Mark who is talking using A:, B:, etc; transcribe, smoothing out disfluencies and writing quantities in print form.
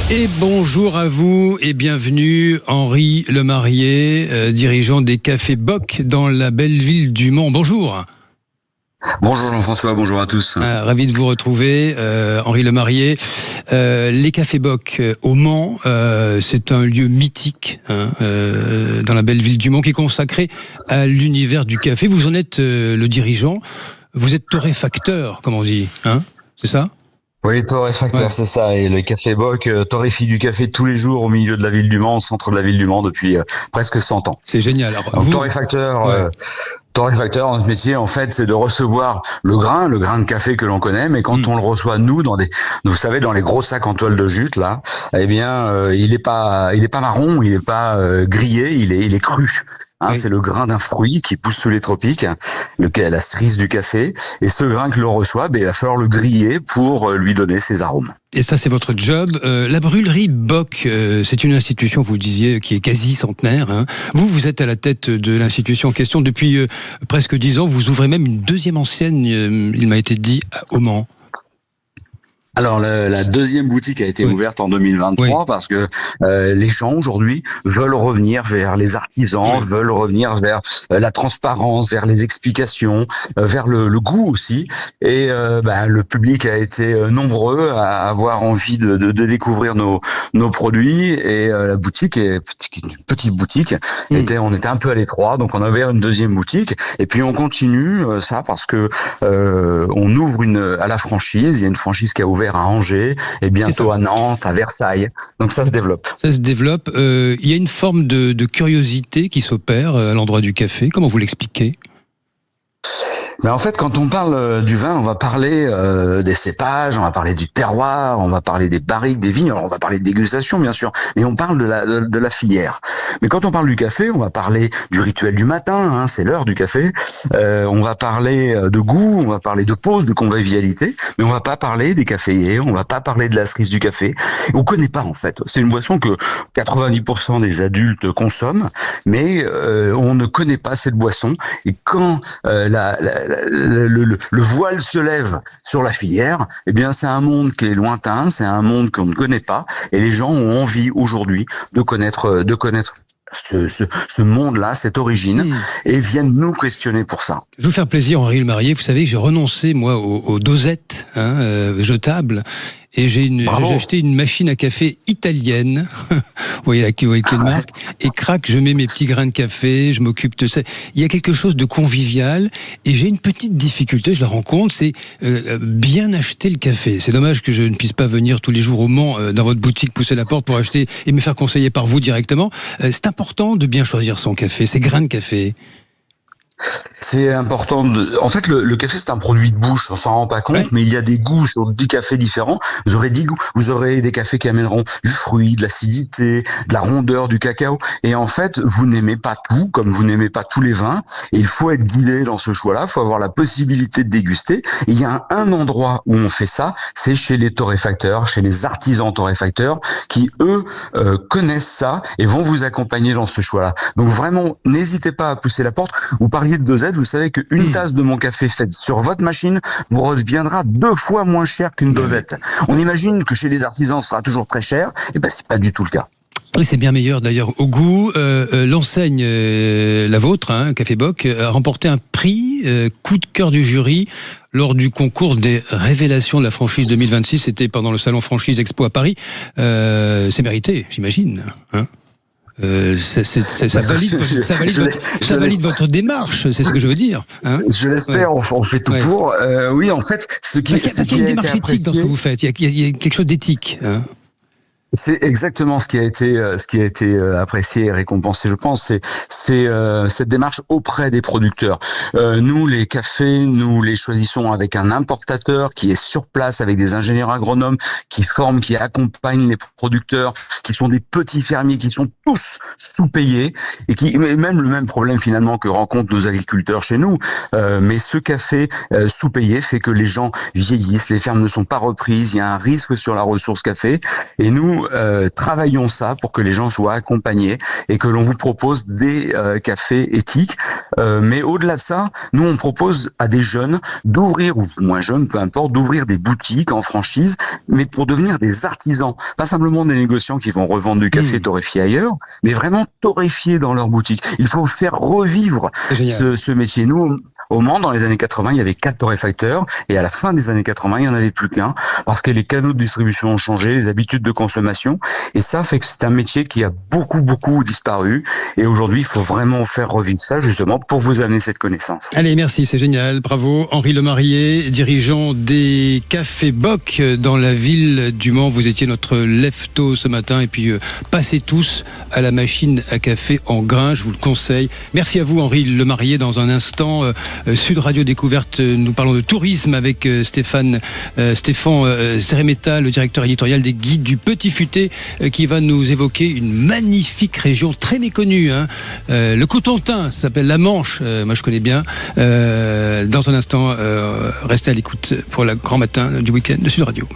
A: Et bonjour à vous et bienvenue Henri Lemarié, dirigeant des Cafés Bock dans la belle ville du Mans. Bonjour.
B: Bonjour Jean-François, bonjour à tous.
A: Ravi de vous retrouver, Henri Lemarié. Les Cafés Bock au Mans, c'est un lieu mythique dans la belle ville du Mans qui est consacré à l'univers du café. Vous en êtes le dirigeant, vous êtes torréfacteur, comme on dit, c'est ça ?
B: Oui, torréfacteur, ouais. C'est ça. Et le Café Bock torréfie du café tous les jours au milieu de la ville du Mans, au centre de la ville du Mans depuis presque 100 ans.
A: C'est génial. Alors,
B: donc, torréfacteur, notre métier, en fait, c'est de recevoir le grain de café que l'on connaît, mais quand on le reçoit, nous, vous savez, dans les gros sacs en toile de jute, là, eh bien, il est pas marron, il est pas grillé, il est cru. Oui. C'est le grain d'un fruit qui pousse sous les tropiques, la cerise du café. Et ce grain que l'on reçoit, il va falloir le griller pour lui donner ses arômes.
A: Et ça, c'est votre job. La brûlerie Bock, c'est une institution, vous disiez, qui est quasi centenaire. Vous êtes à la tête de l'institution en question depuis presque 10 ans. Vous ouvrez même une deuxième enseigne, il m'a été dit, au Mans.
B: Alors la deuxième boutique a été ouverte en 2023 parce que les gens aujourd'hui veulent revenir vers les artisans, veulent revenir vers la transparence, vers les explications, vers le goût aussi. Et le public a été nombreux à avoir envie de découvrir nos produits. Et la boutique est une petite boutique. On était un peu à l'étroit, donc on a ouvert une deuxième boutique. Et puis on continue ça parce que on ouvre à la franchise. Il y a une franchise qui a ouvert à Angers et bientôt à Nantes, à Versailles. Donc ça se développe.
A: Ça se développe. Il y a une forme de curiosité qui s'opère à l'endroit du café. Comment vous l'expliquez ?
B: Mais en fait, quand on parle du vin, on va parler des cépages, on va parler du terroir, on va parler des barriques, des vignes, alors on va parler de dégustation bien sûr, mais on parle de la filière. Mais quand on parle du café, on va parler du rituel du matin, c'est l'heure du café, on va parler de goût, on va parler de pause, de convivialité, mais on va pas parler des caféiers, on va pas parler de la cerise du café. On connaît pas en fait. C'est une boisson que 90% des adultes consomment, mais on ne connaît pas cette boisson. Et quand le voile se lève sur la filière, eh bien c'est un monde qui est lointain, c'est un monde qu'on ne connaît pas, et les gens ont envie aujourd'hui de connaître ce monde-là, cette origine, et viennent nous questionner pour ça.
A: Je vais vous faire plaisir, Henri Lemarié. Vous savez que j'ai renoncé, moi, aux dosettes jetables. Et j'ai acheté une machine à café italienne. Vous voyez quelle marque. Et crac, je mets mes petits grains de café, je m'occupe de ça. Il y a quelque chose de convivial. Et j'ai une petite difficulté, je la rencontre, c'est bien acheter le café. C'est dommage que je ne puisse pas venir tous les jours au Mans dans votre boutique, pousser la porte pour acheter et me faire conseiller par vous directement. C'est important de bien choisir son café, ses grains de café.
B: C'est important. En fait, le café, c'est un produit de bouche. On s'en rend pas compte, mais il y a des goûts sur 10 cafés différents. Vous aurez 10 goûts. Vous aurez des cafés qui amèneront du fruit, de l'acidité, de la rondeur, du cacao. Et en fait, vous n'aimez pas tout, comme vous n'aimez pas tous les vins. Et il faut être guidé dans ce choix-là. Il faut avoir la possibilité de déguster. Et il y a un endroit où on fait ça, c'est chez les torréfacteurs, chez les artisans torréfacteurs, qui eux connaissent ça et vont vous accompagner dans ce choix-là. Donc vraiment, n'hésitez pas à pousser la porte. Vous parliez de dosette, vous savez qu'une tasse de mon café faite sur votre machine vous reviendra 2 fois moins cher qu'une dosette. On imagine que chez les artisans, ce sera toujours très cher. Et ben, c'est pas du tout le cas.
A: Oui, c'est bien meilleur d'ailleurs au goût. L'enseigne, la vôtre, Café Bock, a remporté un prix coup de cœur du jury lors du concours des révélations de la franchise 2026. C'était pendant le salon Franchise Expo à Paris. C'est mérité, j'imagine. Ça valide votre démarche, c'est ce que je veux dire.
B: Je l'espère, on fait tout pour. Oui, en fait,
A: parce qu'il y a une démarche éthique dans ce que vous faites. Il y a quelque chose d'éthique.
B: C'est exactement ce qui a été apprécié et récompensé, je pense. C'est cette démarche auprès des producteurs. Nous, les cafés, nous les choisissons avec un importateur qui est sur place, avec des ingénieurs agronomes qui forment, qui accompagnent les producteurs, qui sont des petits fermiers, qui sont tous sous-payés et qui même le même problème finalement que rencontrent nos agriculteurs chez nous. Mais ce café sous-payé fait que les gens vieillissent, les fermes ne sont pas reprises, il y a un risque sur la ressource café. Et nous, nous travaillons ça pour que les gens soient accompagnés et que l'on vous propose des cafés éthiques. Mais au-delà de ça, nous on propose à des jeunes d'ouvrir, ou moins jeunes, peu importe, d'ouvrir des boutiques en franchise, mais pour devenir des artisans. Pas simplement des négociants qui vont revendre du café torréfié ailleurs, mais vraiment torréfié dans leur boutique. Il faut faire revivre ce métier. Nous, au Mans, dans les années 80, il y avait 4 torréfacteurs, et à la fin des années 80, il n'y en avait plus qu'un, parce que les canaux de distribution ont changé, les habitudes de consommation, et ça fait que c'est un métier qui a beaucoup disparu, et aujourd'hui, il faut vraiment faire revivre ça, justement, pour vous amener cette connaissance.
A: Allez, merci, c'est génial, bravo. Henri Lemarié, dirigeant des Cafés Bock dans la ville du Mans. Vous étiez notre lève-tôt ce matin, et puis passez tous à la machine à café en grain, je vous le conseille. Merci à vous, Henri Lemarié. Dans un instant, Sud Radio Découverte, nous parlons de tourisme avec Stéphane Seremeta, le directeur éditorial des Guides du Petit Futé, qui va nous évoquer une magnifique région très méconnue. Le Cotentin s'appelle la Manche, moi je connais bien. Dans un instant, restez à l'écoute pour le grand matin du week-end de Sud Radio.